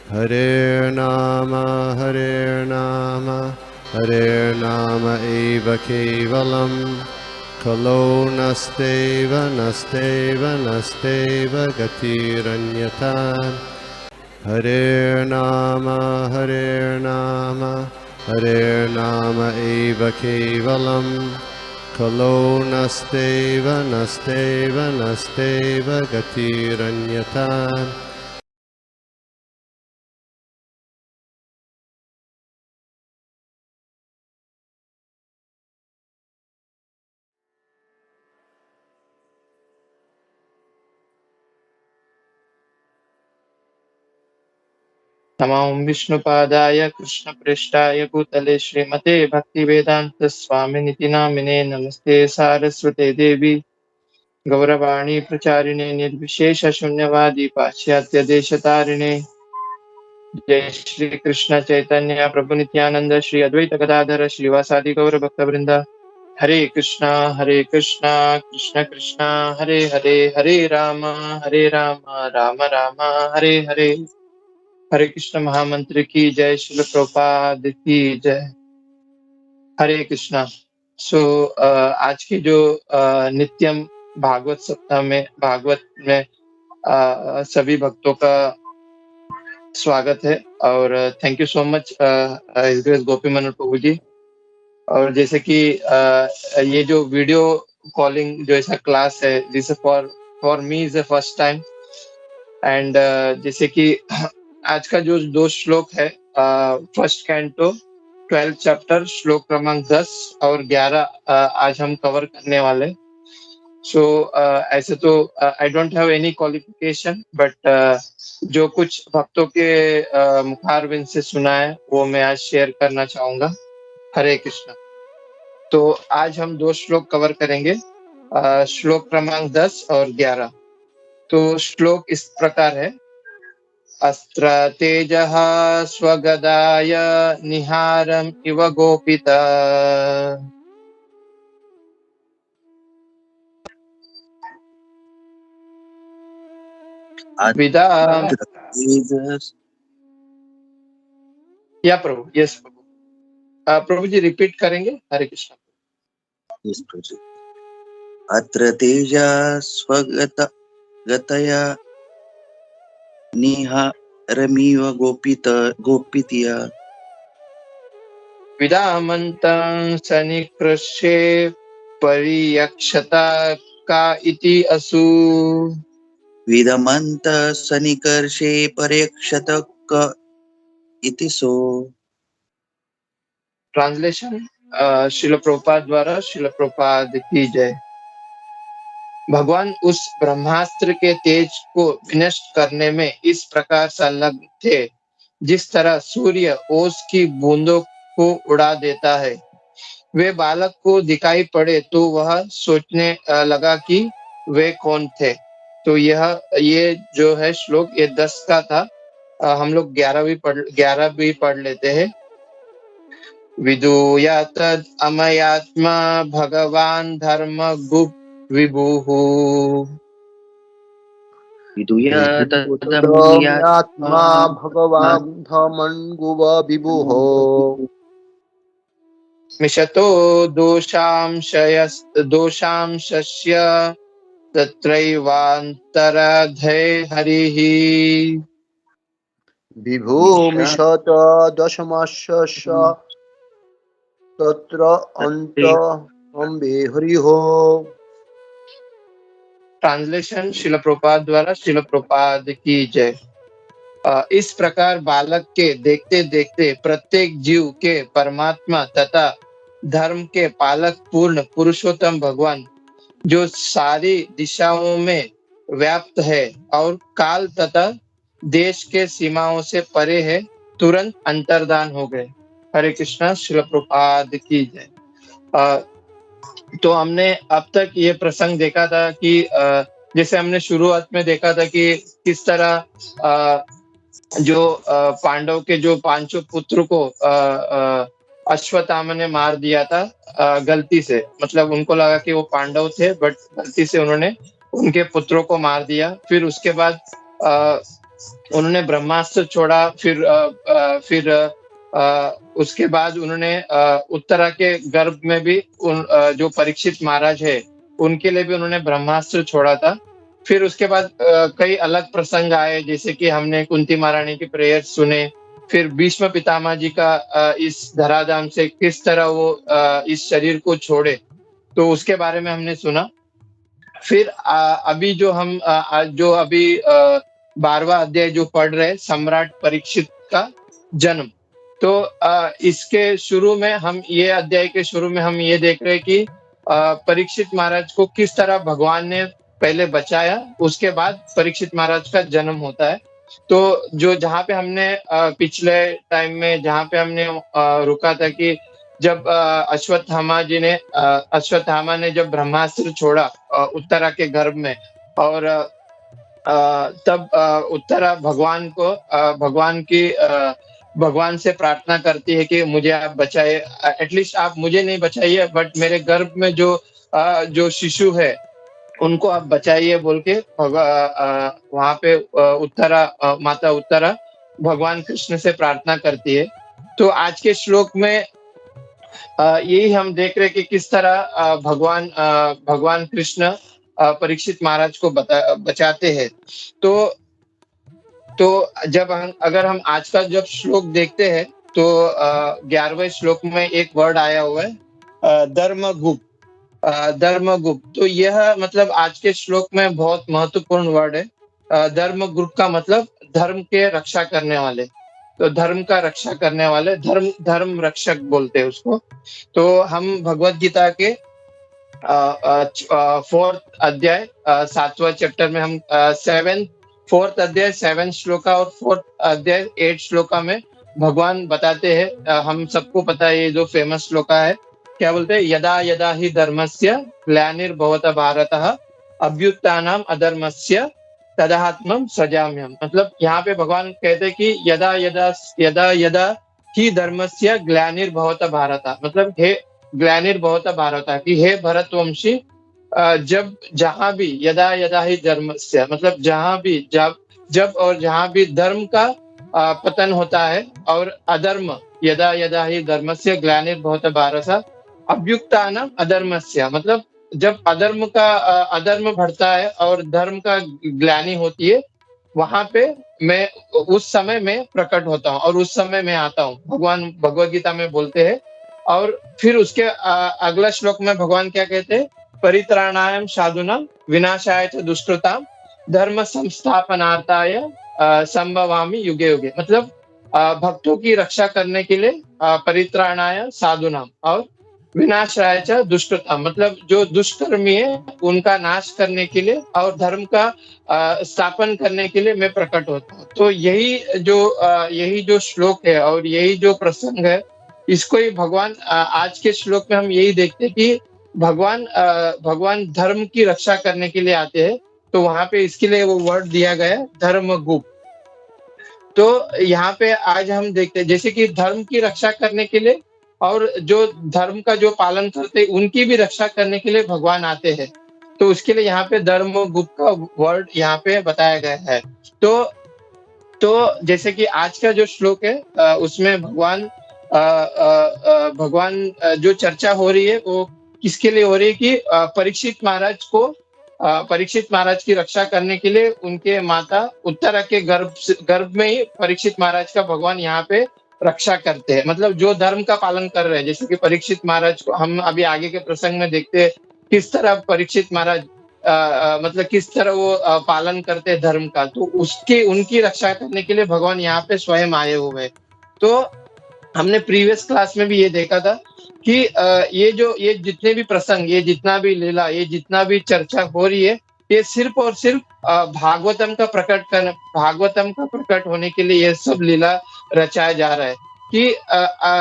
Hare Nama Hare Nama Eva Kevalam Kalo Nasteva Nasteva Nasteva Gatiranyata Hare Nama Hare Nama Eva Kevalam Kalo Nasteva Nasteva Nasteva Gatiranyata नमो विष्णुपादाय कृष्णप्रेष्ठाय भूतले श्रीमते भक्तिवेदांत स्वामिनिति नामिने नमस्ते सारस्वते देवी गौरवाणी प्रचारिणे निर्विशेष शून्यवादी पाश्चात्य देशतारिणे जय श्री कृष्ण चैतन्य प्रभु नित्यानंद श्री अद्वैत गदाधर श्रीवासादि गौर भक्तवृंद हरे कृष्णा कृष्ण कृष्णा हरे हरे हरे राम राम राम हरे हरे हरे कृष्ण महामंत्र की जय। श्रील प्रभुपाद की जय। हरे कृष्णा। आज की जो नित्यम भागवत सप्ताह में भागवत में सभी भक्तों का स्वागत है और थैंक यू सो मच गोपी मनोहर प्रभु जी। और जैसे कि ये जो वीडियो कॉलिंग जो ऐसा क्लास है जिसे for me is the first time and जैसे कि आज का जो दो श्लोक है फर्स्ट कैंटो 12 चैप्टर श्लोक क्रमांक 10 और 11 आज हम कवर करने वाले। सो ऐसे तो I don't have any qualification but जो कुछ भक्तों के मुखारविंद से सुना है वो मैं आज शेयर करना चाहूंगा। हरे कृष्ण। तो आज हम दो श्लोक कवर करेंगे, श्लोक क्रमांक 10 और 11। तो श्लोक इस प्रकार है। अस्त्र तेजः स्वगदाय निहारम् इव गोपिता विदा। या प्रभु, यस प्रभु। प्रभु जी रिपीट करेंगे। हरे कृष्ण। यस प्रभु। अत्र तेजा स्वगतया निहारमिव गोपित्या विदामन्तं सन्निकृष्ये परियक्षता का इति असु। विदमन्त सन्निकर्षे पर्यक्षत क इति सो। ट्रांसलेशन श्रील प्रभुपाद द्वारा। श्रील प्रभुपाद की जय। भगवान उस ब्रह्मास्त्र के तेज को विनष्ट करने में इस प्रकार संलग्न थे जिस तरह सूर्य ओस की बूंदों को उड़ा देता है। वे बालक को दिखाई पड़े तो वह सोचने लगा कि वे कौन थे। तो ये जो है श्लोक ये 10 का था। हम लोग 11 भी पढ़ लेते हैं। विदूया तद अमयात्मा भगवान धर्म गुप्त विभुः विदुयात्मा भगवान् धमन्गुव विभुः मिशतो दोषांशस्य तत्रैवान्तराधे हरिः विभूमिषत दशमस्य तत्र अन्ते हरिः। ट्रांसलेशन शिल प्रभुपाद द्वारा। शिल प्रभुपाद की जय। इस प्रकार बालक के देखते देखते प्रत्येक जीव के परमात्मा तथा धर्म के पालक पूर्ण पुरुषोत्तम भगवान जो सारी दिशाओं में व्याप्त है और काल तथा देश के सीमाओं से परे है, तुरंत अंतर्धान हो गए। हरे कृष्णा। श्रील प्रभुपाद की जय। तो हमने अब तक ये प्रसंग देखा था कि जैसे हमने शुरुआत में देखा था कि किस तरह जो पांडव के जो पांचों पुत्र को अश्वत्थामा ने मार दिया था गलती से। मतलब उनको लगा कि वो पांडव थे बट गलती से उन्होंने उनके पुत्रों को मार दिया। फिर उसके बाद उन्होंने ब्रह्मास्त्र छोड़ा, फिर उसके बाद उन्होंने उत्तरा के गर्भ में भी जो परीक्षित महाराज है उनके लिए भी उन्होंने ब्रह्मास्त्र छोड़ा था। फिर उसके बाद कई अलग प्रसंग आए, जैसे कि हमने कुंती महारानी के प्रेयर सुने, फिर भीष्म पितामह जी का इस धराधाम से किस तरह वो इस शरीर को छोड़े, तो उसके बारे में हमने सुना। फिर अभी जो हम जो अभी 12वां अध्याय जो पढ़ रहे हैं, सम्राट परीक्षित का जन्म। तो इसके शुरू में हम ये अध्याय के शुरू में हम ये देख रहे हैं कि परीक्षित महाराज को किस तरह भगवान ने पहले बचाया, उसके बाद परीक्षित महाराज का जन्म होता है। तो जो जहाँ पे हमने पिछले टाइम में जहाँ पे हमने रुका था कि जब अश्वत्थामा ने जब ब्रह्मास्त्र छोड़ा उत्तरा के गर्भ में, और तब उत्तरा भगवान से प्रार्थना करती है कि मुझे आप बचाए, एटलीस्ट आप मुझे नहीं बचाइए बट मेरे गर्भ में जो शिशु है उनको आप बचाइए बोल के वहां पे माता उत्तरा भगवान कृष्ण से प्रार्थना करती है। तो आज के श्लोक में यही हम देख रहे कि किस तरह भगवान कृष्ण परीक्षित महाराज को बचाते हैं। तो अगर हम आज का जब श्लोक देखते हैं तो 11वें श्लोक में एक वर्ड आया हुआ है धर्मगुप्त। तो यह मतलब आज के श्लोक में बहुत महत्वपूर्ण वर्ड है। धर्मगुप्त का मतलब धर्म के रक्षा करने वाले, तो धर्म का रक्षा करने वाले धर्म रक्षक बोलते हैं उसको। तो हम भगवत गीता के 4th अध्याय 7वां चैप्टर में हम 4th अध्याय 7 श्लोका और 4th अध्याय 8 श्लोका में भगवान बताते हैं, हम सबको पता है ये जो फेमस श्लोका है, क्या बोलते हैं, यदा यदा ही धर्मस्य ग्लानिर्भवत भारतः अभ्युत्थानम् अधर्मस्य तदात्मं सृजाम्यहम्। मतलब यहाँ पे भगवान कहते हैं कि यदा यदा ही धर्मस्य ग्लानिर्भवत भारतः, मतलब हे ग्लानिर्भवत भारतः कि हे भरतवंशी, जहां भी यदा यदा ही धर्मस्य मतलब जब और जहां भी धर्म का पतन होता है, और अधर्म यदा यदा ही धर्मस्य ग्लानिर्भवत भारतः अभ्युत्थानम् अधर्मस्य, मतलब जब अधर्म बढ़ता है और धर्म का ग्लानि होती है, वहां पे उस समय मैं प्रकट होता हूँ और उस समय मैं आता हूँ, भगवान भगवद गीता में बोलते हैं। और फिर उसके अगला श्लोक में भगवान क्या कहते हैं, परित्राणाय साधूनां विनाशाय च दुष्कृतां धर्म संस्थापनार्थाय संभवामि युगे युगे। मतलब भक्तों की रक्षा करने के लिए परित्राणाय साधूनां और विनाशाय च दुष्कृतां, मतलब जो दुष्कर्मी है उनका नाश करने के लिए और धर्म का स्थापन करने के लिए मैं प्रकट होता हूँ। तो यही जो श्लोक है और यही जो प्रसंग है, इसको ही भगवान आज के श्लोक में हम यही देखते हैं कि भगवान धर्म की रक्षा करने के लिए आते हैं। तो वहां पे इसके लिए वो वर्ड दिया गया है धर्मगुप्त। तो यहाँ पे आज हम देखते हैं जैसे कि धर्म की रक्षा करने के लिए और जो धर्म का जो पालन करते हैं उनकी भी रक्षा करने के लिए भगवान आते हैं। तो उसके लिए यहाँ पे धर्मगुप्त का वर्ड यहाँ पे बताया गया है। तो जैसे कि आज का जो श्लोक है उसमें भगवान जो चर्चा हो रही है वो किसके लिए हो रही है कि परीक्षित महाराज की रक्षा करने के लिए उनके माता उत्तरा के गर्भ में ही परीक्षित महाराज का भगवान यहाँ पे रक्षा करते हैं। मतलब जो धर्म का पालन कर रहे हैं, जैसे कि परीक्षित महाराज को हम अभी आगे के प्रसंग में देखते हैं किस तरह परीक्षित महाराज मतलब किस तरह वो पालन करते हैं धर्म का, तो उनकी रक्षा करने के लिए भगवान यहाँ पे स्वयं आए हुए हैं। तो हमने प्रीवियस क्लास में भी ये देखा था कि ये जितने भी प्रसंग, ये जितना भी लीला, ये जितना भी चर्चा हो रही है, ये सिर्फ और सिर्फ भागवतम का प्रकट होने के लिए ये सब लीला रचाया जा रहा है। कि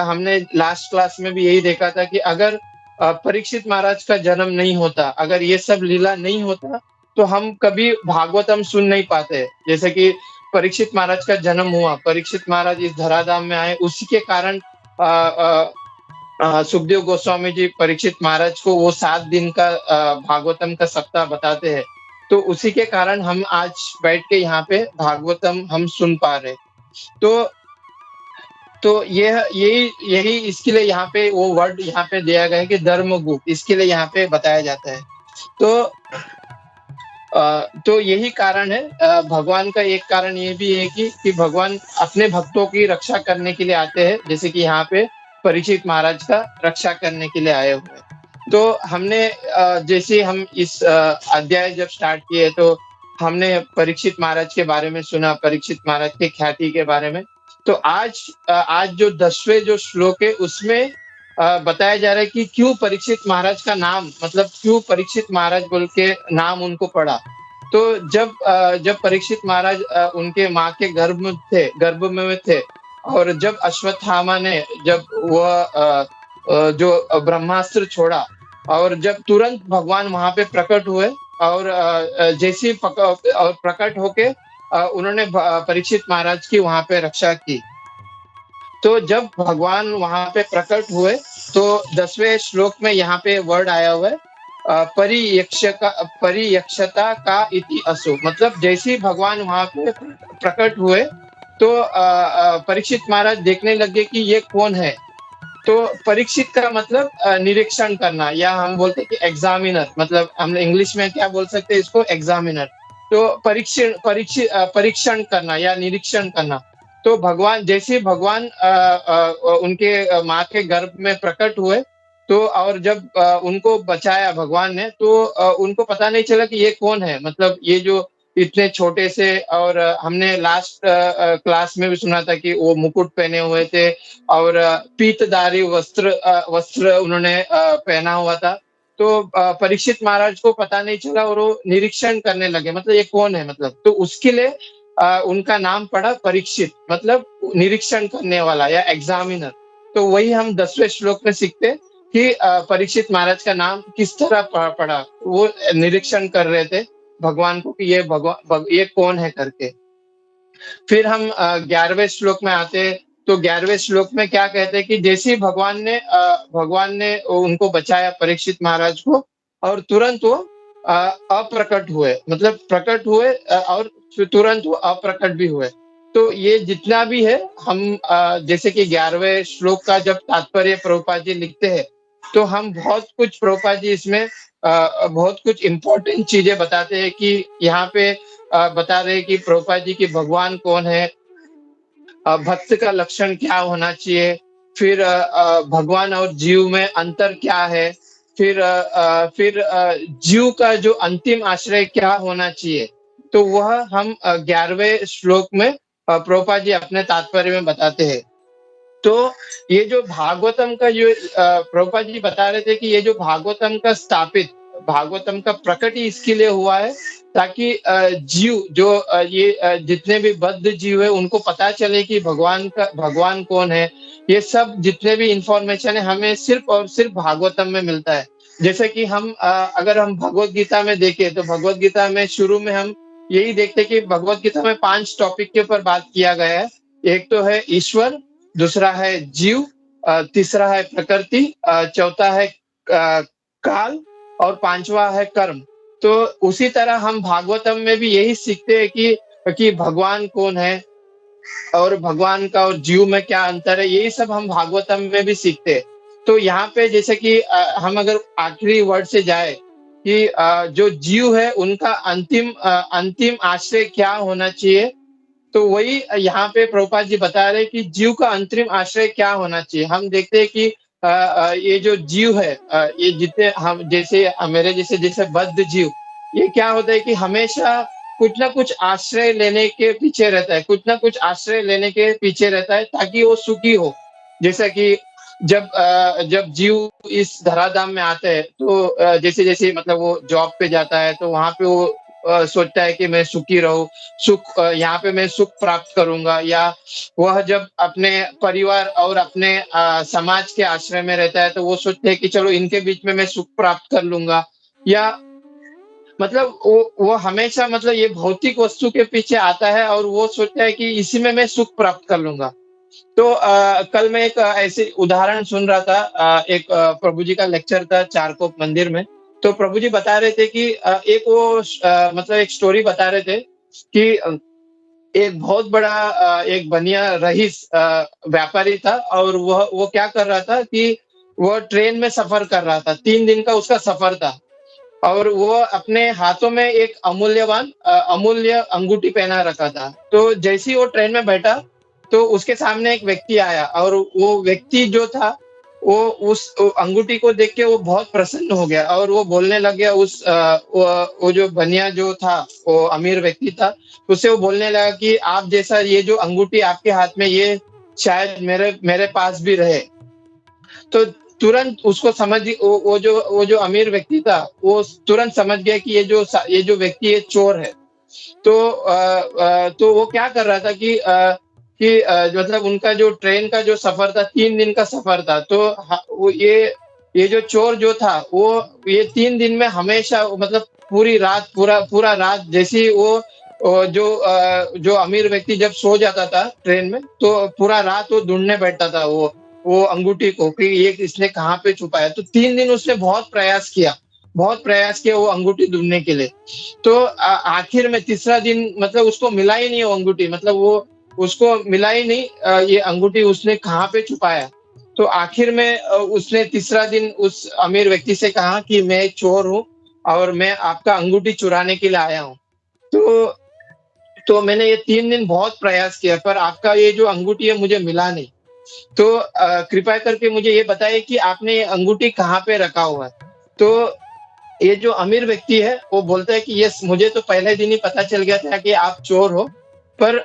हमने लास्ट क्लास में भी यही देखा था कि अगर परीक्षित महाराज का जन्म नहीं होता, अगर ये सब लीला नहीं होता, तो हम कभी भागवतम सुन नहीं पाते। जैसे कि परीक्षित महाराज का जन्म हुआ, परीक्षित महाराज इस धराधाम में आए, उसी के कारण सुखदेव गोस्वामी जी परीक्षित महाराज को वो 7 दिन का भागवतम का सप्ताह बताते हैं तो उसी के कारण हम आज बैठ के यहाँ पे भागवतम हम सुन पा रहे। तो यह यही यही इसके लिए यहाँ पे वो वर्ड यहाँ पे दिया गया है कि धर्मगुप्त, इसके लिए यहाँ पे बताया जाता है। तो यही कारण है। भगवान का एक कारण ये भी है कि भगवान अपने भक्तों की रक्षा करने के लिए आते हैं, जैसे कि यहाँ पे परीक्षित महाराज का रक्षा करने के लिए आए हुए हैं। तो हमने जैसे हम इस अध्याय जब स्टार्ट किए तो हमने परीक्षित महाराज के बारे में सुना, परीक्षित महाराज के ख्याति के बारे में। तो आज जो 10वें जो श्लोक है उसमें बताया जा रहा है कि क्यों परीक्षित महाराज का नाम, मतलब क्यों परीक्षित महाराज बोल के नाम उनको पड़ा। तो जब परीक्षित महाराज उनके माँ के गर्भ में थे, और जब अश्वत्थामा ने जब वह जो ब्रह्मास्त्र छोड़ा, और जब तुरंत भगवान वहां पे प्रकट हुए, और जैसे और प्रकट होके उन्होंने परीक्षित महाराज की वहां पे रक्षा की। तो जब भगवान वहां पे प्रकट हुए तो 10वें श्लोक में यहाँ पे वर्ड आया हुआ है परियक्षता का इति असो, मतलब जैसे ही भगवान वहां पे प्रकट हुए तो परीक्षित महाराज देखने लगे कि ये कौन है। तो परीक्षित का मतलब निरीक्षण करना, या हम बोलते हैं कि एग्जामिनर, मतलब हम इंग्लिश में क्या बोल सकते हैं इसको, एग्जामिनर। तो परीक्षण करना या निरीक्षण करना। तो भगवान जैसे भगवान उनके माँ के गर्भ में प्रकट हुए, तो और जब उनको बचाया भगवान ने, तो उनको पता नहीं चला कि ये कौन है, मतलब ये जो इतने छोटे से, और हमने लास्ट क्लास में भी सुना था कि वो मुकुट पहने हुए थे और पीतदारी वस्त्र उन्होंने पहना हुआ था। तो परीक्षित महाराज को पता नहीं चला और वो निरीक्षण करने लगे, मतलब ये कौन है, मतलब तो उसके लिए उनका नाम पड़ा परीक्षित, मतलब निरीक्षण करने वाला या एग्जामिनर। तो वही हम 10वें श्लोक में सीखते कि परीक्षित महाराज का नाम किस तरह पड़ा, वो निरीक्षण कर रहे थे भगवान को कि ये कौन है करके। फिर हम 11वें श्लोक में आते हैं। तो 11वें श्लोक में क्या कहते हैं कि जैसे ही भगवान ने उनको बचाया परीक्षित महाराज को, और तुरंत वो अप्रकट हुए, मतलब प्रकट हुए और तुरंत वो अप्रकट भी हुए। तो ये जितना भी है हम जैसे कि 11वें श्लोक का जब तात्पर्य प्रभुपाद जी लिखते हैं, तो हम बहुत कुछ प्रभुपाद जी इसमें बहुत कुछ इम्पोर्टेंट चीजें बताते हैं कि यहाँ पे बता रहे हैं कि प्रभुपाद जी की भगवान कौन है, भक्त का लक्षण क्या होना चाहिए, फिर भगवान और जीव में अंतर क्या है, फिर जीव का जो अंतिम आश्रय क्या होना चाहिए। तो वह हम 11वें श्लोक में प्रभुपाद जी अपने तात्पर्य में बताते हैं। तो ये जो भागवतम का जो प्रभुपाद जी बता रहे थे कि ये जो भागवतम का स्थापित, भागवतम का प्रकट ही इसके लिए हुआ है ताकि जीव जो ये जितने भी बद्ध जीव है उनको पता चले कि भगवान कौन है। ये सब जितने भी इंफॉर्मेशन है हमें सिर्फ और सिर्फ भागवतम में मिलता है। जैसे कि हम अगर हम भगवत गीता में देखें तो भगवत गीता में शुरू में हम यही देखते कि भगवत गीता में 5 टॉपिक के ऊपर बात किया गया है। एक तो है ईश्वर, दूसरा है जीव, तीसरा है प्रकृति, चौथा है काल, और पांचवा है कर्म। तो उसी तरह हम भागवतम में भी यही सीखते हैं कि भगवान कौन है और भगवान का और जीव में क्या अंतर है, यही सब हम भागवतम में भी सीखते हैं। तो यहाँ पे जैसे कि हम अगर आखिरी वर्ड से जाए कि जो जीव है उनका अंतिम आश्रय क्या होना चाहिए, तो वही यहाँ पे प्रभुपाद जी बता रहे हैं कि जीव का अंतरिम आश्रय क्या होना चाहिए। हम देखते हैं कि ये जो जीव है, ये जितने हम जैसे मेरे जैसे बद्ध जीव, ये क्या होता है कि हमेशा कुछ ना कुछ आश्रय लेने के पीछे रहता है, कुछ ना कुछ आश्रय लेने के पीछे रहता है ताकि वो सुखी हो। जैसा कि जब जीव इस धराधाम में आता है तो जैसे जैसे मतलब वो जॉब पे जाता है तो वहां पे वो सोचता है कि मैं सुखी रहूं, यहाँ पे मैं सुख प्राप्त करूंगा, या वह जब अपने परिवार और अपने समाज के आश्रय में रहता है तो वो सोचते हैं कि चलो इनके बीच में मैं सुख प्राप्त कर लूंगा, या मतलब वो हमेशा मतलब ये भौतिक वस्तु के पीछे आता है और वो सोचता है कि इसी में मैं सुख प्राप्त कर लूंगा। तो कल मैं एक ऐसे उदाहरण सुन रहा था, एक प्रभु जी का लेक्चर था चारकोप मंदिर में। तो प्रभु जी बता रहे थे कि एक वो मतलब एक स्टोरी बता रहे थे कि एक बहुत बड़ा एक बनिया रईस व्यापारी था और वो क्या कर रहा था कि वो ट्रेन में सफर कर रहा था। 3 दिन का उसका सफर था और वो अपने हाथों में एक अमूल्य अंगूठी पहना रखा था। तो जैसे ही वो ट्रेन में बैठा, तो उसके सामने एक व्यक्ति आया और वो व्यक्ति जो था, वो उस अंगूठी को देख के वो बहुत प्रसन्न हो गया और वो बोलने लग गया वो जो बनिया जो था, वो अमीर व्यक्ति था, उससे वो बोलने लगा कि आप जैसा ये जो अंगूठी आपके हाथ में, ये शायद मेरे मेरे पास भी रहे। तो तुरंत उसको वो जो अमीर व्यक्ति था, वो तुरंत समझ गया कि ये जो व्यक्ति है चोर है। तो वो क्या कर रहा था कि मतलब उनका जो ट्रेन का जो सफर था, 3 दिन का सफर था। तो वो ये जो चोर जो था, वो ये 3 दिन में हमेशा मतलब पूरी रात पूरा पूरा रात जैसे ही जो अमीर व्यक्ति जब सो जाता था ट्रेन में, तो पूरा रात वो ढूंढने बैठता था वो अंगूठी को कि ये इसने कहाँ पे छुपाया। तो 3 दिन उसने बहुत प्रयास किया वो अंगूठी ढूंढने के लिए। तो आखिर में तीसरा दिन मतलब उसको मिला ही नहीं वो अंगूठी, मतलब वो उसको मिला ही नहीं ये अंगूठी उसने कहाँ पे छुपाया। तो आखिर में उसने तीसरा दिन उस अमीर व्यक्ति से कहा कि मैं एक चोर हूँ और मैं आपका अंगूठी चुराने के लिए आया हूँ। तो तो मैंने ये 3 दिन बहुत प्रयास किया, पर आपका ये जो अंगूठी है मुझे मिला नहीं। तो कृपया करके मुझे ये बताइए कि आपने ये अंगूठी कहाँ पे रखा हुआ है? तो ये जो अमीर व्यक्ति है, वो बोलता है कि यस, मुझे तो पहले दिन ही पता चल गया था कि आप चोर हो, पर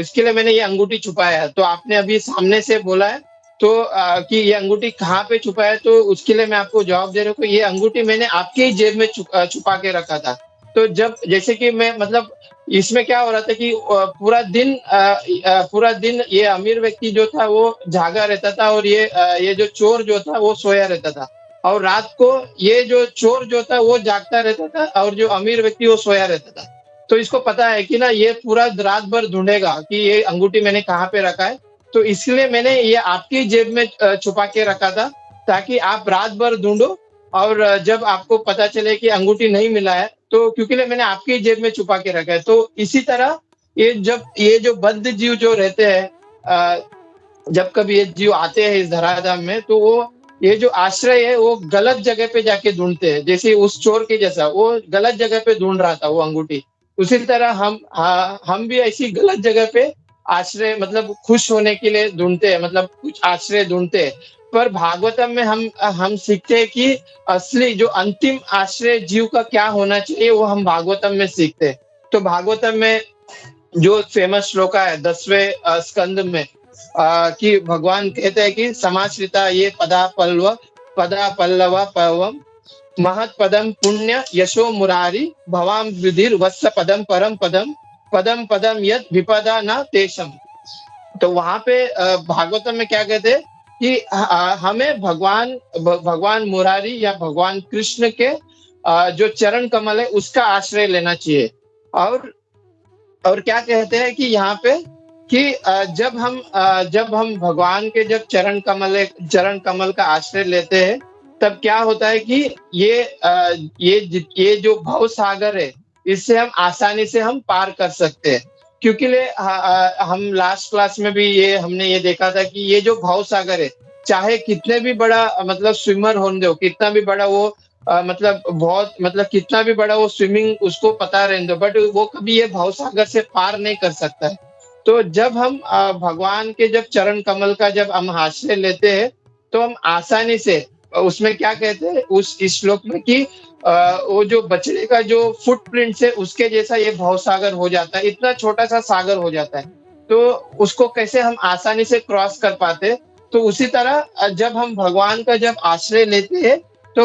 इसके लिए मैंने ये अंगूठी छुपाया है। तो आपने अभी सामने से बोला है, तो कि ये अंगूठी कहाँ पे छुपाया है, तो उसके लिए मैं आपको जवाब दे रहा हूँ कि ये अंगूठी मैंने आपके ही जेब में छुपा के रखा था। तो जब जैसे कि मैं मतलब इसमें क्या हो रहा था कि पूरा दिन ये अमीर व्यक्ति जो था वो जागा रहता था और ये जो चोर जो था वो सोया रहता था। और रात को ये जो चोर जो था वो जागता रहता था और जो अमीर व्यक्ति वो सोया रहता था। तो इसको पता है कि ना ये पूरा रात भर ढूंढेगा कि ये अंगूठी मैंने कहाँ पे रखा है। तो इसलिए मैंने ये आपकी जेब में छुपा के रखा था, ताकि आप रात भर ढूंढो और जब आपको पता चले कि अंगूठी नहीं मिला है, तो क्योंकि मैंने आपकी जेब में छुपा के रखा है। तो इसी तरह ये जो बद्ध जीव जो रहते हैं, जब कभी ये जीव आते हैं इस धराधाम में, तो वो ये जो आश्रय है वो गलत जगह पे जाके ढूंढते हैं। जैसे उस चोर के जैसा वो गलत जगह पे ढूंढ रहा था वो अंगूठी, उसी तरह हम भी ऐसी गलत जगह पे आश्रय मतलब खुश होने के लिए ढूंढते हैं, मतलब कुछ आश्रय ढूंढते हैं। पर भागवतम में हम सीखते हैं कि असली जो अंतिम आश्रय जीव का क्या होना चाहिए, वो हम भागवतम में सीखते हैं। तो भागवतम में जो फेमस श्लोका है 10वें स्कंद में, कि भगवान कहते हैं कि समाश्रिता ये पदा पल्लव पवम महत पदम पुण्य यशो मुरारी भवाम विधिर वत्स पदम परम पदम पदम पदम यद विपदा न तेषम। तो वहां पे भागवतम में क्या कहते हैं कि हमें भगवान मुरारी या भगवान कृष्ण के जो चरण कमल है उसका आश्रय लेना चाहिए। और क्या कहते हैं कि यहाँ पे कि जब हम भगवान के जब चरण कमल का आश्रय लेते हैं, तब क्या होता है कि ये जो भव सागर है, इससे हम आसानी से हम पार कर सकते हैं। क्योंकि हम लास्ट क्लास में भी हमने ये देखा था कि ये जो भव सागर है, चाहे कितने भी बड़ा मतलब स्विमर होने दो, कितना भी बड़ा वो कितना भी बड़ा वो स्विमिंग उसको पता रहने दो, बट वो कभी ये भव सागर से पार नहीं कर सकता है। तो जब हम भगवान के जब चरण कमल का जब हम आश्रय लेते हैं, तो हम आसानी से उसमें क्या कहते हैं इस श्लोक में कि वो जो बछड़े का जो फुटप्रिंट है उसके जैसा ये भव सागर हो जाता है, इतना छोटा सा सागर हो जाता है। तो उसको कैसे हम आसानी से क्रॉस कर पाते, तो उसी तरह जब हम भगवान का जब आश्रय लेते हैं, तो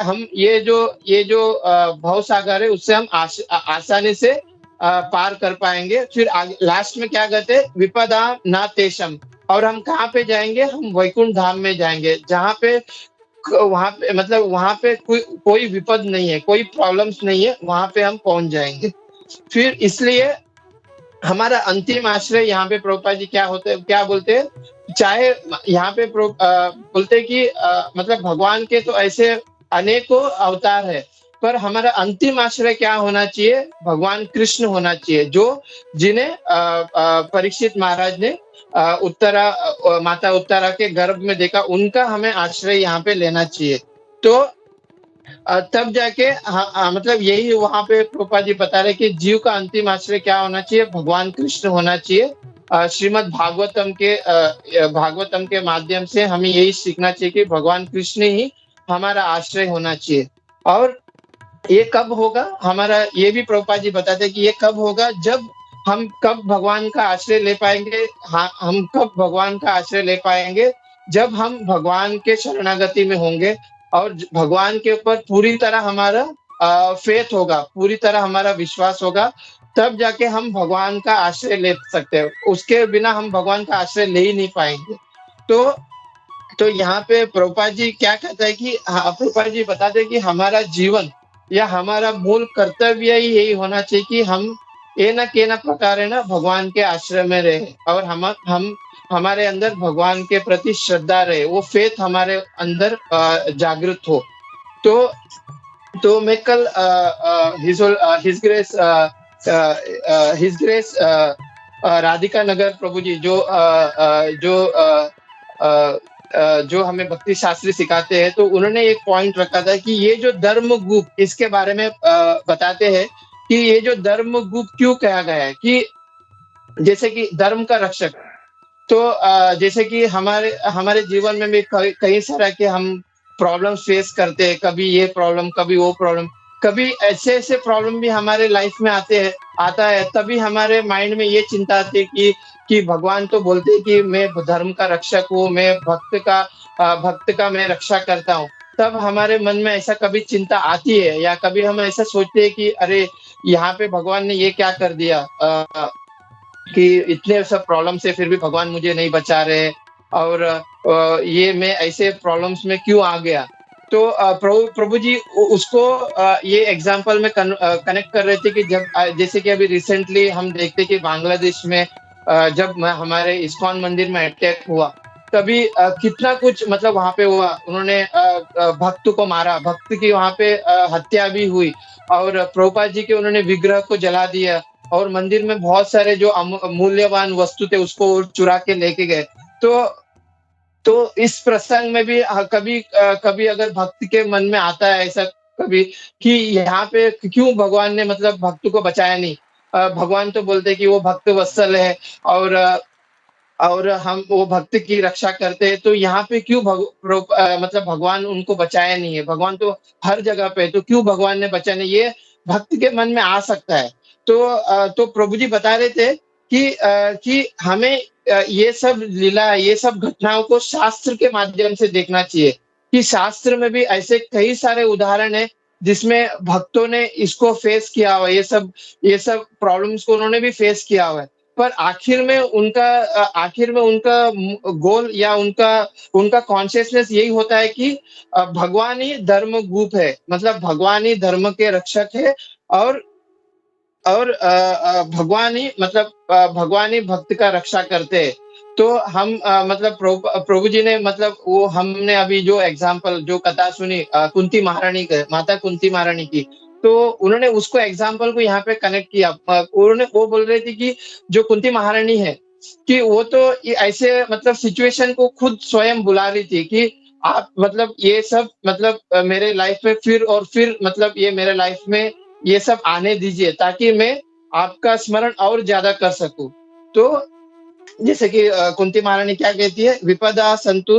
हम ये जो भव सागर है उससे हम आसानी से पार कर पाएंगे। फिर लास्ट में क्या कहते हैं, विपदा ना तेषम। और हम कहाँ पे जाएंगे, हम वैकुंठ धाम में जाएंगे, जहाँ पे वहां पे कोई विपद नहीं है, कोई प्रॉब्लम्स नहीं है, वहां पे हम पहुंच जाएंगे। फिर इसलिए हमारा अंतिम आश्रय यहाँ पे प्रभुपाद जी क्या बोलते हैं, चाहे यहाँ पे बोलते हैं कि मतलब भगवान के तो ऐसे अनेकों अवतार है, पर हमारा अंतिम आश्रय क्या होना चाहिए? भगवान कृष्ण होना चाहिए, जो जिन्हें परीक्षित महाराज ने माता उत्तरा के गर्भ में देखा, उनका हमें आश्रय यहाँ पे लेना चाहिए। तो तब जाके मतलब यही वहां पे प्रभुपाद जी बता रहे कि जीव का अंतिम आश्रय क्या होना चाहिए? भगवान कृष्ण होना चाहिए। श्रीमद् भागवतम के माध्यम से हमें यही सीखना चाहिए कि भगवान कृष्ण ही हमारा आश्रय होना चाहिए। और ये कब होगा? हमारा ये भी प्रभुपाद जी बताते हैं कि ये कब होगा, जब हम कब भगवान का आश्रय ले पाएंगे। हाँ, हम कब भगवान का आश्रय ले पाएंगे? जब हम भगवान के शरणागति में होंगे और भगवान के ऊपर पूरी तरह हमारा फेथ होगा, पूरी तरह हमारा विश्वास होगा, तब जाके हम भगवान का आश्रय ले सकते हैं। उसके बिना हम भगवान का आश्रय ले ही नहीं पाएंगे। तो यहाँ पे प्रभुपाद जी क्या कहता है कि प्रभुपाद जी बताते हैं कि हमारा जीवन या हमारा मूल कर्तव्य ही यही होना चाहिए कि हम ये न के न प्रकार है ना भगवान के आश्रय में रहे, और हम हमारे अंदर भगवान के प्रति श्रद्धा रहे, वो फेथ हमारे अंदर जागृत हो। तो मैं कल हिज ग्रेस राधिका नगर प्रभु जी जो हमें भक्ति शास्त्री सिखाते हैं, तो उन्होंने एक पॉइंट रखा था कि ये जो धर्म गुप, इसके बारे में बताते हैं कि ये जो धर्म गुप क्यों कहा गया है, कि जैसे कि धर्म का रक्षक। तो जैसे कि हमारे हमारे जीवन में भी कई सारा के हम प्रॉब्लम्स फेस करते हैं, कभी ये प्रॉब्लम, कभी वो प्रॉब्लम, कभी ऐसे ऐसे प्रॉब्लम भी हमारे लाइफ में आता है। तभी हमारे माइंड में ये चिंता आती है कि भगवान तो बोलते हैं कि मैं धर्म का रक्षक हूँ, मैं भक्त का मैं रक्षा करता हूँ। तब हमारे मन में ऐसा कभी चिंता आती है, या कभी हम ऐसा सोचते हैं कि अरे यहाँ पे भगवान ने ये क्या कर दिया, कि इतने सब प्रॉब्लम से फिर भी भगवान मुझे नहीं बचा रहे, और ये मैं ऐसे प्रॉब्लम्स में क्यों आ गया। तो प्रभु जी उसको ये एग्जांपल में कनेक्ट कर रहे थे कि जब जैसे कि अभी रिसेंटली हम देखते कि बांग्लादेश में जब हमारे इस्कॉन मंदिर में अटैक हुआ, तभी कितना कुछ मतलब वहां पे हुआ। उन्होंने भक्त को मारा, भक्त की वहां पे हत्या भी हुई, और प्रभुपाद जी के उन्होंने विग्रह को जला दिया, और मंदिर में बहुत सारे जो मूल्यवान वस्तु थे उसको चुरा के लेके गए। तो इस प्रसंग में भी कभी अगर भक्त के मन में आता है ऐसा कभी कि यहाँ पे क्यों भगवान ने मतलब भक्त को बचाया नहीं। भगवान तो बोलते कि वो भक्त वत्सल है, और हम वो भक्त की रक्षा करते हैं, तो यहाँ पे क्यों मतलब भगवान उनको बचाया नहीं है। भगवान तो हर जगह पे है, तो क्यों भगवान ने बचाया नहीं, ये भक्त के मन में आ सकता है। तो प्रभु जी बता रहे थे कि हमें ये सब लीला, ये सब घटनाओं को शास्त्र के माध्यम से देखना चाहिए, कि शास्त्र में भी ऐसे कई सारे उदाहरण है जिसमें भक्तों ने इसको फेस किया हुआ है, ये सब प्रॉब्लम्स को उन्होंने भी फेस किया हुआ है। पर आखिर में उनका गोल या उनका कॉन्शियसनेस यही होता है कि भगवान ही धर्म गुप है, मतलब भगवान ही धर्म के रक्षक है, और भगवान ही भक्त का रक्षा करते हैं। तो हम मतलब प्रभु जी ने मतलब वो हमने अभी जो एग्जाम्पल जो कथा सुनी कुंती महारानी माता कुंती महारानी की, तो उन्होंने उसको एग्जाम्पल को यहाँ पे कनेक्ट किया। उन्होंने वो बोल रही थी कि जो कुंती महारानी है, कि वो तो ऐसे मतलब सिचुएशन को खुद स्वयं बुला रही थी कि आप मतलब ये सब मतलब मेरे लाइफ में फिर मतलब ये मेरे लाइफ में ये सब आने दीजिए, ताकि मैं आपका स्मरण और ज्यादा कर सकूं। तो जैसे कि कुंती महारानी क्या कहती है, विपदा संतु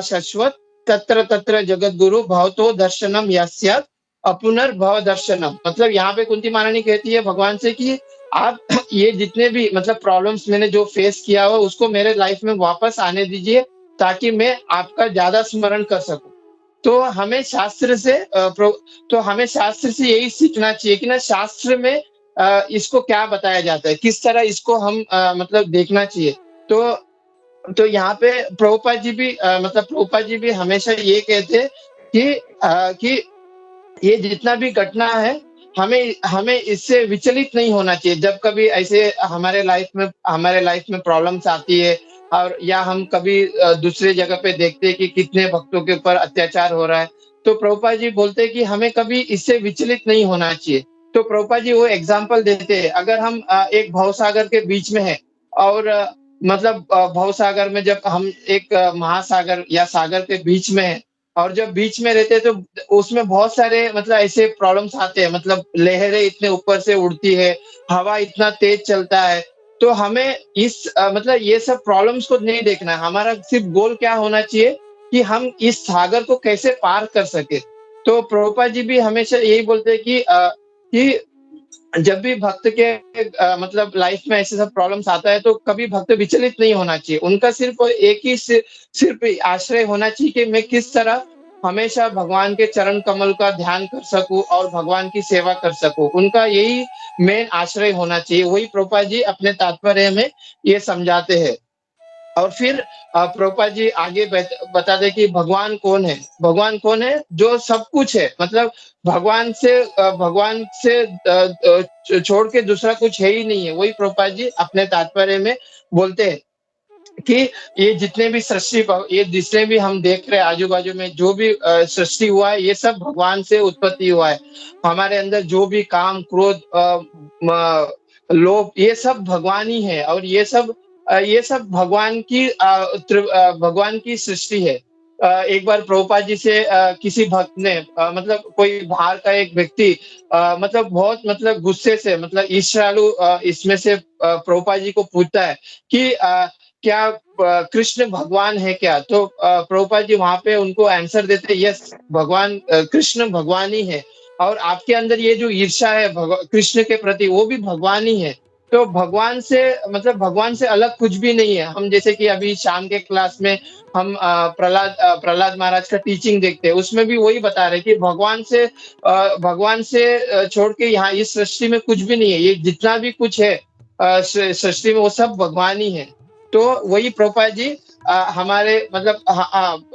शाश्वत तत्र तत्र जगत गुरु भवतो दर्शनम यस्यात् अपुनर्भव दर्शनम। मतलब यहाँ पे कुंती महारानी कहती है भगवान से कि आप ये जितने भी मतलब प्रॉब्लम्स मैंने जो फेस किया हो उसको मेरे लाइफ में वापस आने दीजिए, ताकि मैं आपका ज्यादा स्मरण कर सकूं। तो हमें शास्त्र से यही सीखना चाहिए कि ना शास्त्र में इसको क्या बताया जाता है, किस तरह इसको हम मतलब देखना चाहिए। तो यहाँ पे प्रभुपाद जी भी हमेशा ये कहते हैं कि ये जितना भी घटना है, हमें इससे विचलित नहीं होना चाहिए। जब कभी ऐसे हमारे लाइफ में प्रॉब्लम्स आती है, और या हम कभी दूसरे जगह पे देखते हैं कि कितने भक्तों के ऊपर अत्याचार हो रहा है, तो प्रभुपाद जी बोलते हैं कि हमें कभी इससे विचलित नहीं होना चाहिए। तो प्रभुपाद जी वो एग्जाम्पल देते हैं, अगर हम एक भवसागर के बीच में है और मतलब भवसागर में जब हम एक महासागर या सागर के बीच में है और जब बीच में रहते हैं तो उसमें बहुत सारे मतलब ऐसे प्रॉब्लम्स आते हैं, मतलब लहरें इतने ऊपर से उड़ती है, हवा इतना तेज चलता है। तो हमें इस मतलब ये सब प्रॉब्लम्स को नहीं देखना है, हमारा सिर्फ गोल क्या होना चाहिए कि हम इस सागर को कैसे पार कर सके। तो प्रभुपाद जी भी हमेशा यही बोलते हैं कि जब भी भक्त के मतलब लाइफ में ऐसे सब प्रॉब्लम्स आता है तो कभी भक्त विचलित नहीं होना चाहिए। उनका सिर्फ एक ही सिर्फ आश्रय होना चाहिए कि मैं किस तरह हमेशा भगवान के चरण कमल का ध्यान कर सकूं और भगवान की सेवा कर सकूं। उनका यही मेन आश्रय होना चाहिए। वही प्रभुपाद जी अपने तात्पर्य में ये समझाते हैं। और फिर प्रभुपाद जी आगे बताते कि भगवान कौन है। भगवान कौन है? जो सब कुछ है, मतलब भगवान से छोड़ के दूसरा कुछ है ही नहीं है। वही प्रभुपाद जी अपने तात्पर्य में बोलते हैं कि ये जितने भी ये जितने भी हम देख रहे हैं आजू बाजू में जो भी सृष्टि हुआ है, ये सब भगवान से उत्पत्ति हुआ है। हमारे अंदर जो भी काम क्रोध लोभ, ये सब भगवान ही है और ये सब भगवान की सृष्टि है। एक बार प्रभुपाद जी से किसी भक्त ने मतलब कोई बाहर का एक व्यक्ति मतलब बहुत मतलब गुस्से से मतलब ईर्ष्यालु इसमें से प्रभुपाद जी को पूछता है कि क्या कृष्ण भगवान है क्या? तो प्रभुपाद जी वहां पे उनको आंसर देते, यस, भगवान कृष्ण भगवान ही है और आपके अंदर ये जो ईर्ष्या है कृष्ण के प्रति, वो भी भगवान ही है। तो भगवान से मतलब भगवान से अलग कुछ भी नहीं है। हम जैसे कि अभी शाम के क्लास में हम प्रहलाद महाराज का टीचिंग देखते हैं, उसमें भी वही बता रहे कि भगवान से छोड़ के यहाँ इस सृष्टि में कुछ भी नहीं है। ये जितना भी कुछ है सृष्टि में, वो सब भगवान ही है। तो वही प्रभुपाद जी हमारे मतलब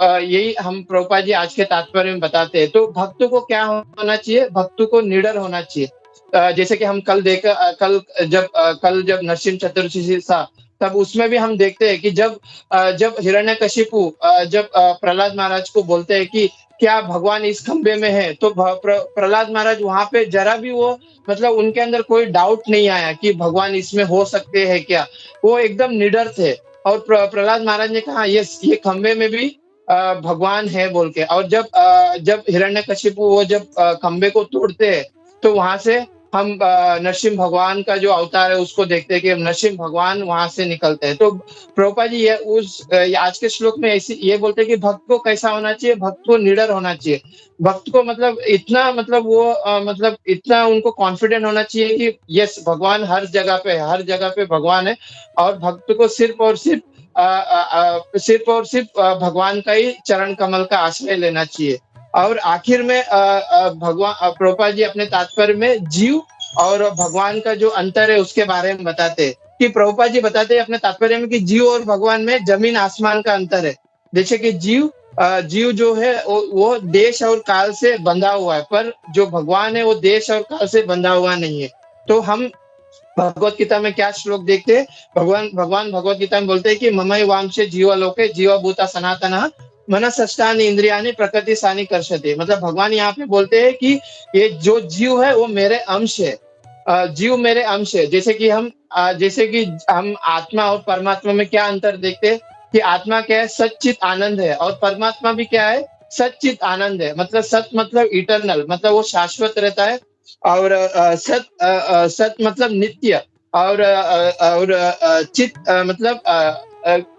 यही हम प्रभुपाद जी आज के तात्पर्य में बताते हैं। तो भक्तों को क्या होना चाहिए? भक्तों को निडर होना चाहिए। जैसे कि हम कल जब नरसिंह चतुर्दशी था, तब उसमें भी हम देखते हैं कि जब हिरण्यकशिपु जब प्रहलाद महाराज को बोलते हैं कि क्या भगवान इस खंबे में है, तो प्रहलाद महाराज वहां पे जरा भी वो मतलब उनके अंदर कोई डाउट नहीं आया कि भगवान इसमें हो सकते हैं क्या। वो एकदम निडर थे और प्रहलाद महाराज ने कहा यस, ये खंबे में भी भगवान है बोल के। और जब हिरण्यकशिपु वो जब खंबे को तोड़ते हैं, तो वहां से हम नरसिंह भगवान का जो अवतार है उसको देखते हैं कि नरसिंह भगवान वहां से निकलते हैं। तो प्रभुपाद जी आज के श्लोक में ऐसी ये बोलते हैं कि भक्त को कैसा होना चाहिए? भक्त को निडर होना चाहिए। भक्त को मतलब इतना मतलब वो मतलब इतना उनको कॉन्फिडेंट होना चाहिए कि यस, भगवान हर जगह पे है, हर जगह पे भगवान है और भक्त को सिर्फ भगवान का ही चरण कमल का आश्रय लेना चाहिए। और आखिर में भगवान प्रभुपाद जी अपने तात्पर्य में जीव और भगवान का जो अंतर है उसके बारे में बताते हैं कि प्रभुपाद जी बताते हैं अपने तात्पर्य में कि जीव और भगवान में जमीन आसमान का अंतर है। जैसे कि जीव जो है वो देश और काल से बंधा हुआ है, पर जो भगवान है वो देश और काल से बंधा हुआ नहीं है। तो हम भगवत गीता में क्या श्लोक देखते हैं? भगवान भगवत गीता में बोलते हैं कि ममई वांशे जीवलोके जीवभूता सनातनः मनसष्टानि इंद्रियाणि प्रकृति सानि कर्षते। मतलब भगवान यहाँ पे बोलते हैं कि ये जो जीव है वो मेरे अंश है। जीव मेरे अंश है। जैसे कि हम आत्मा और परमात्मा में क्या अंतर देखते हैं कि आत्मा क्या है? सच्चित आनंद है और परमात्मा भी क्या है? सच्चित आनंद है। मतलब सत मतलब इटर्नल, मतलब वो शाश्वत रहता है और सत मतलब नित्य और चित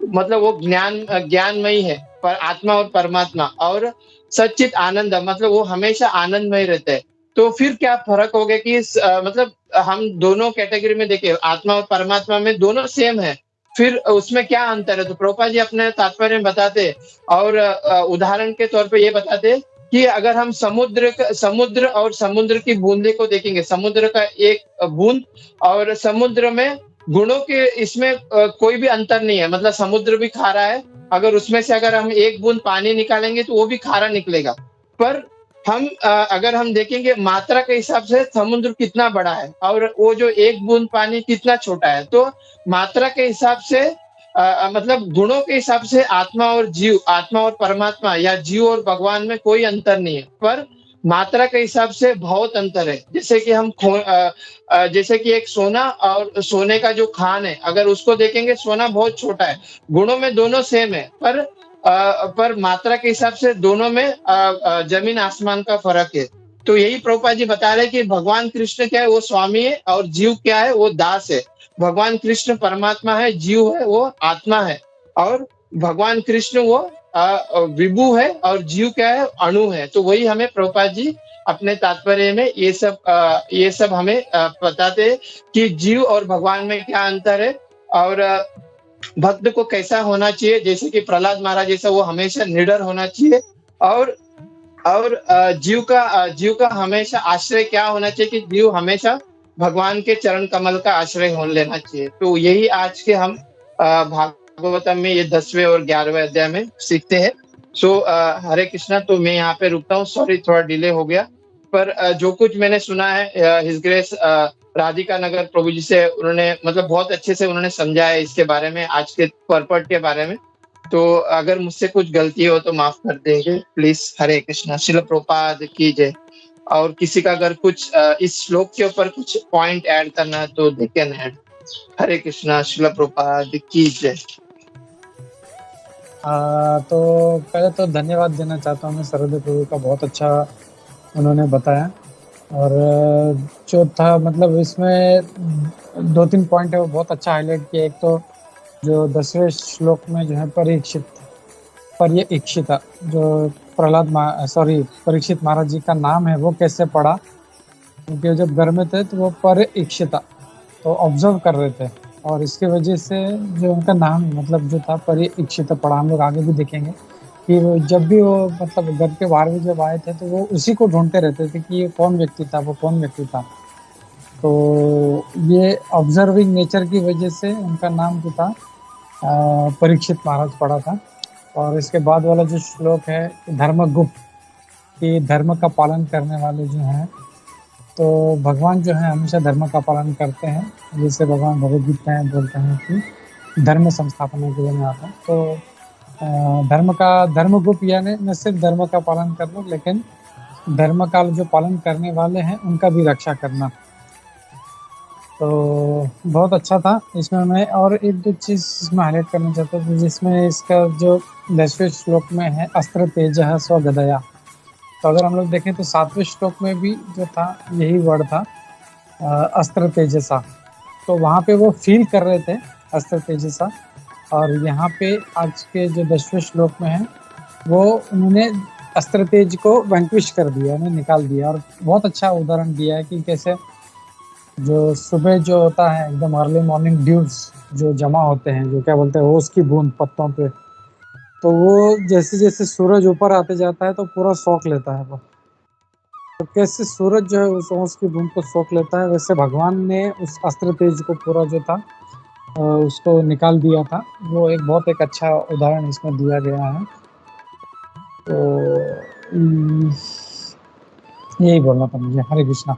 मतलब वो ज्ञानमयी है। पर आत्मा और परमात्मा और सच्चित आनंद मतलब वो हमेशा आनंदमय रहते हैं। तो फिर क्या फर्क हो गया कि मतलब हम दोनों कैटेगरी में देखें, आत्मा और परमात्मा में दोनों सेम है, फिर उसमें क्या अंतर है? तो प्रभुपाद जी अपने तात्पर्य में बताते हैं और उदाहरण के तौर पे ये बताते हैं कि अगर हम समुद्र और समुद्र की बूंदे को देखेंगे, समुद्र का एक बूंद और समुद्र में गुणों के इसमें कोई भी अंतर नहीं है। मतलब समुद्र भी खारा है, अगर उसमें से अगर हम एक बूंद पानी निकालेंगे तो वो भी खारा निकलेगा। पर अगर हम देखेंगे मात्रा के हिसाब से समुद्र कितना बड़ा है और वो जो एक बूंद पानी कितना छोटा है, तो मात्रा के हिसाब से मतलब गुणों के हिसाब से आत्मा और जीव, आत्मा और परमात्मा या जीव और भगवान में कोई अंतर नहीं है, पर मात्रा के हिसाब से बहुत अंतर है। जैसे कि जैसे कि एक सोना और सोने का जो खान है, अगर उसको देखेंगे सोना बहुत छोटा है, गुणों में दोनों सेम है, पर मात्रा के हिसाब से दोनों में जमीन आसमान का फर्क है। तो यही प्रभुपाद जी बता रहे हैं कि भगवान कृष्ण क्या है, वो स्वामी है, और जीव क्या है, वो दास है। भगवान कृष्ण परमात्मा है, जीव है वो आत्मा है, और भगवान कृष्ण वो विभु है, और जीव क्या है, अणु है। तो वही हमें प्रभुपाद जी अपने तात्पर्य में ये सब हमें बताते हैं कि जीव और भगवान में क्या अंतर है, और भक्त को कैसा होना चाहिए। जैसे कि प्रहलाद महाराज जैसा वो हमेशा निडर होना चाहिए, और जीव का हमेशा आश्रय क्या होना चाहिए कि जीव हमेशा भगवान के चरण कमल का आश्रय हो लेना चाहिए। तो यही आज के हम भागवतम में ये 10वें और 11वें अध्याय में सीखते हैं। सो हरे कृष्णा। तो मैं यहाँ पे रुकता हूँ, सॉरी थोड़ा डिले हो गया, पर जो कुछ मैंने सुना है हिज ग्रेस राधिका नगर प्रभु जी से, उन्होंने मतलब बहुत अच्छे से उन्होंने समझाया इसके बारे में, आज के पर्पट के बारे में। तो अगर मुझसे कुछ गलती हो तो माफ कर देंगे प्लीज। हरे कृष्णा। शिल प्रभुपाद की जय। और किसी का अगर कुछ इस श्लोक के ऊपर कुछ पॉइंट ऐड करना है तो दे कैन ऐड। हरे कृष्णा। शिल प्रभुपाद की जय। तो पहले तो धन्यवाद देना चाहता हूँ मैं सरदेव प्रभु का, बहुत अच्छा उन्होंने बताया। और जो था मतलब इसमें 2-3 पॉइंट है वो बहुत अच्छा हाईलाइट किया। एक तो जो 10वें श्लोक में जो है परीक्षिता, जो परीक्षित महाराज जी का नाम है वो कैसे पड़ा, क्योंकि जब घर में थे तो वो परीक्षिता तो ऑब्जर्व कर रहे थे, और इसके वजह से जो उनका नाम मतलब जो था परीक्षिता पड़ा। हम लोग आगे भी देखेंगे कि वो जब भी वो मतलब घर के बाहर भी जब आए थे तो वो उसी को ढूंढते रहते थे कि ये कौन व्यक्ति था, वो कौन व्यक्ति था। तो ये ऑब्जर्विंग नेचर की वजह से उनका नाम जो था परीक्षित महाराज पड़ा था। और इसके बाद वाला जो श्लोक है धर्मगुप्त, कि धर्म का पालन करने वाले जो हैं, तो भगवान जो है हमेशा धर्म का पालन करते हैं। जैसे भगवान भगवद गीता में बोलते हैं कि धर्म संस्थापना के लिए मैं आता हूँ। तो धर्मगुप्त यानी न सिर्फ धर्म का पालन करना, लेकिन धर्म का जो पालन करने वाले हैं उनका भी रक्षा करना। तो बहुत अच्छा था। इसमें मैं और एक दो चीज़ इसमें हाईलाइट करना चाहता हूँ, जिसमें इसका जो 10वें श्लोक में है अस्त्र तेजः स्वगदया। तो अगर हम लोग देखें तो 7वें श्लोक में भी जो था यही वर्ड था अस्त्र तेजसा। तो वहाँ पे वो फील कर रहे थे अस्त्र तेजसा, और यहाँ पे आज के जो 10वें श्लोक में है वो उन्होंने अस्त्र तेज को वैंक्विश कर दिया, उन्हें निकाल दिया। और बहुत अच्छा उदाहरण दिया है कि कैसे जो सुबह जो होता है एकदम अर्ली मॉर्निंग ड्यूज जो जमा होते हैं, जो क्या बोलते हैं ओस की बूंद पत्तों पे, तो वो जैसे जैसे सूरज ऊपर आते जाता है तो पूरा सोख लेता है वो। तो कैसे सूरज जो है उस ओस की बूंद को सोख लेता है, वैसे भगवान ने उस अस्त्र तेज को पूरा जो था उसको निकाल दिया था। वो एक बहुत एक अच्छा उदाहरण इसमें दिया गया है। तो यही बोलना था मुझे। हरे कृष्णा।